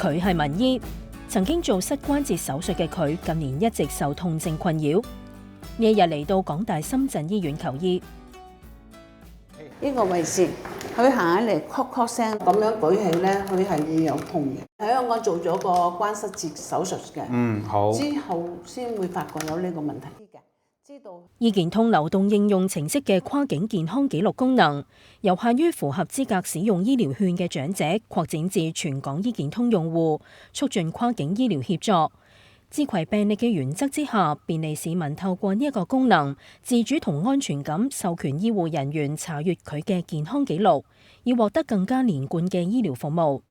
佢係名醫，曾經做膝關節手術嘅佢，近年一直受痛症困擾。呢一日嚟到港大深圳醫院求醫。呢個位置，佢行起嚟咳咳聲，咁樣舉起咧，佢係會有痛嘅。喺香港做咗個關節節手術嘅，好。之後先會發覺有呢個問題。醫健通流動應用程式嘅跨境健康記錄功能，由限於符合資格使用醫療券嘅長者擴展至全港醫健通用戶，促進跨境醫療協作。自攜病歷嘅原則之下，便利市民透過呢一個功能，自主同安全咁授權醫護人員查閱佢嘅健康記錄，以獲得更加連貫嘅醫療服務。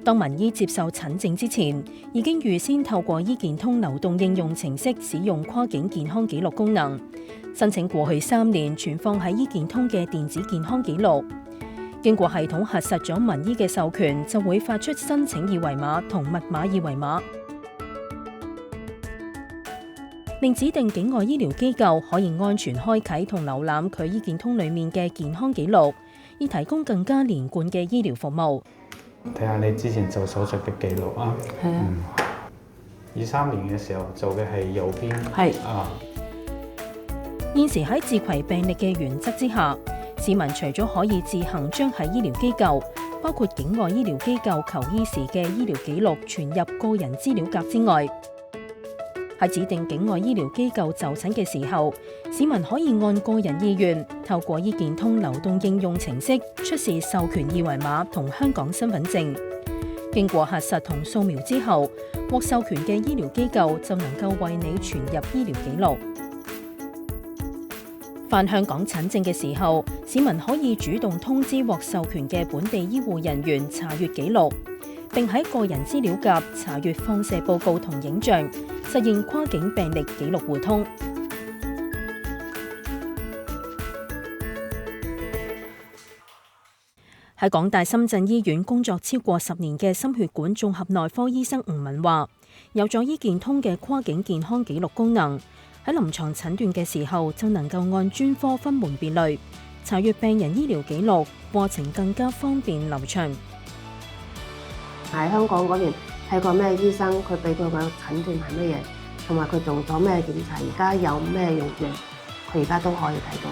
當名醫接受診症之前，已經預先透過醫健通流動應用程式使用跨境健康記錄功能，申請過去3年存放喺醫健通嘅電子健康記錄。經過系統核實咗名醫嘅授權，就會發出申請二維碼同密碼二維碼，令指定境外醫療機構可以安全開啟同瀏覽佢醫健通裡面嘅健康記錄，以提供更加連貫嘅醫療服務。睇下你之前做手術嘅記錄啊。係啊。23年嘅時候做嘅係右邊。係。現時喺自攜病歷嘅原則之下，市民除咗可以自行將喺醫療機構，包括境外醫療機構求醫時嘅醫療記錄存入個人資料夾之外，喺指定境外醫療機構就診嘅時候，市民可以按個人意願，透過醫健通流動應用程式出示授權二維碼同香港身份證，經過核實同掃描之後，獲授權嘅醫療機構就能夠為你存入醫療記錄。返香港診症嘅時候，市民可以主動通知獲授權嘅本地醫護人員查閱記錄，並喺個人資料夾查閱放射報告同影像，實現跨境病歷記錄互通。喺港大深圳醫院工作超過10年嘅心血管綜合內科醫生吳文話，有咗醫健通嘅跨境健康記錄功能，喺臨床診斷嘅時候就能夠按專科分門別類查閱病人醫療記錄，過程更加方便流暢。喺香港嗰邊睇過咩醫生，佢俾佢個診斷係乜嘢，同埋佢做咗咩檢查，而家有咩用藥，佢而家都可以睇到。